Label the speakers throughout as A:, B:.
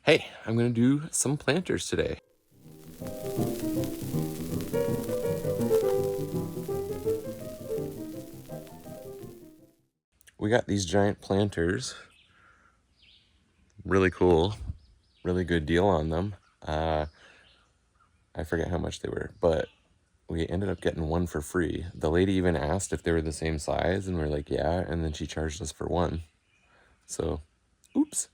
A: Hey, I'm gonna do some planters today. We got these giant planters. Really cool. Really good deal on them. I forget how much they were, but we ended up getting one for free. The lady even asked if they were the same size, and we're like, yeah, and then she charged us for one. So, oops.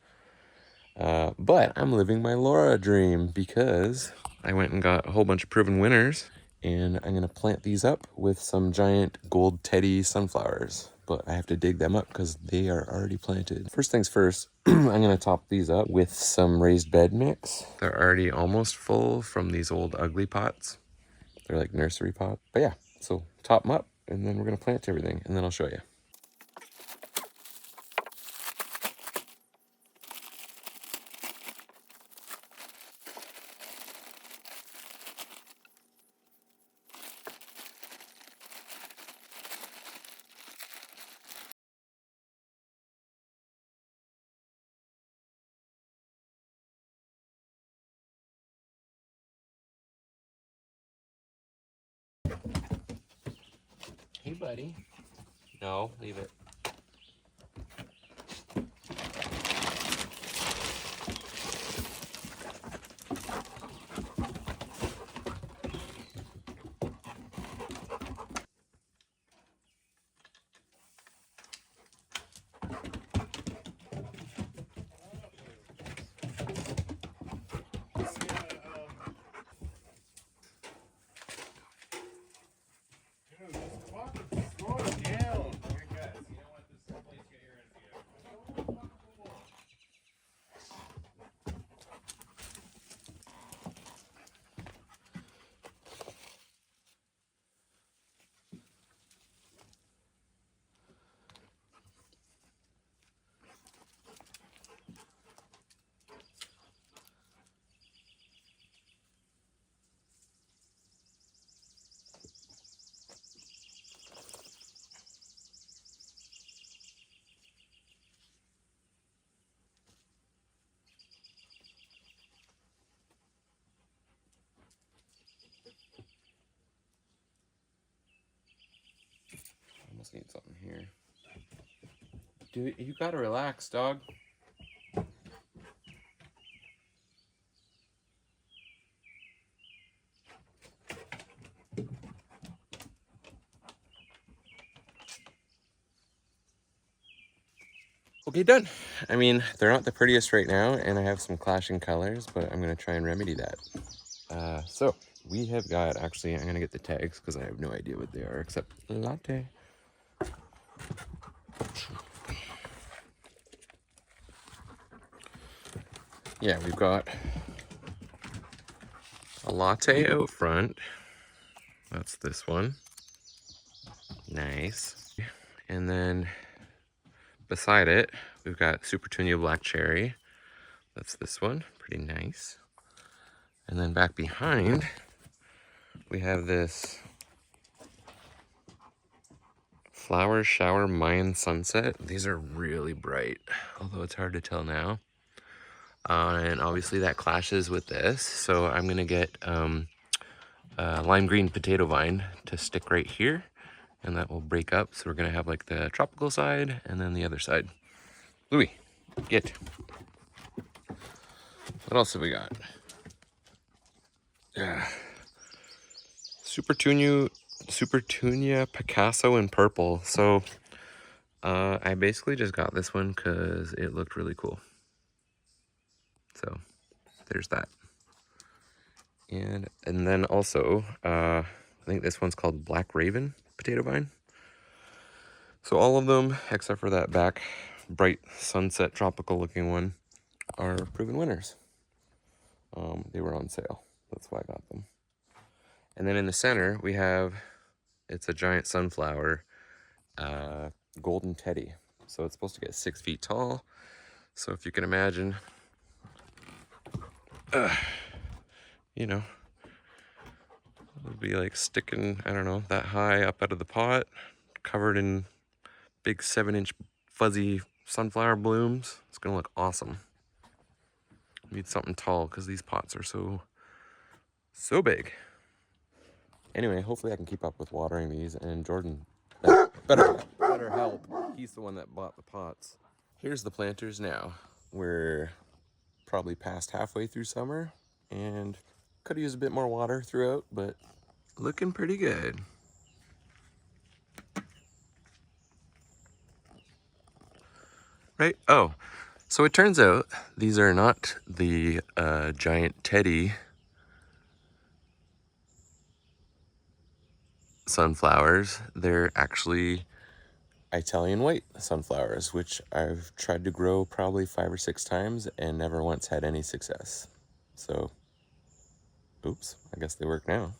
A: But I'm living my Laura dream because I went and got a whole bunch of proven winners, and I'm gonna plant these up with some giant gold teddy sunflowers. But I have to dig them up because they are already planted. First things first, I'm gonna top these up with some raised bed mix. They're already almost full from these old ugly pots. They're like nursery pots. But yeah, so top them up, and then we're gonna plant everything, and then I'll show you. Hey, buddy. No, leave it. Almost need something here. Dude, you gotta relax, dog. Okay, done. I mean, they're not the prettiest right now, and I have some clashing colors, but I'm gonna try and remedy that. So we have got, actually, I'm gonna get the tags because I have no idea what they are, except latte. Yeah, we've got a latte out front. That's this one. Nice. And then beside it, we've got Super Tunia Black Cherry. That's this one. Pretty nice. And then back behind, we have this Flower Shower Mayan Sunset. These are really bright, although it's hard to tell now. And obviously that clashes with this, so I'm gonna get lime green potato vine to stick right here, and that will break up. So we're gonna have like the tropical side and then the other side. Louis, get. What else have we got? Yeah. Super Tunia Picasso in purple. So I basically just got this one because it looked really cool. So there's that. And then also, I think this one's called Black Raven potato vine. So all of them, except for that back bright sunset tropical looking one, are proven winners. They were on sale. That's why I got them. And then in the center, we have, it's a giant sunflower, golden teddy. So it's supposed to get 6 feet tall. So if you can imagine, you know, it would be like sticking, I don't know, that high up out of the pot, covered in big 7-inch fuzzy sunflower blooms. It's gonna look awesome. Need something tall because these pots are so big. Anyway, hopefully I can keep up with watering these, and Jordan better help. He's the one that bought the pots. Here's the planters now. We're probably past halfway through summer and could use a bit more water throughout, but looking pretty good. Right? Oh, so it turns out these are not the giant teddy sunflowers. They're actually Italian white sunflowers, which I've tried to grow probably 5 or 6 times and never once had any success. So, oops, I guess they work now.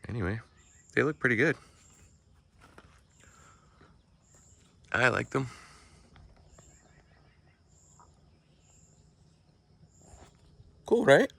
A: Anyway, they look pretty good. I like them. Cool, right?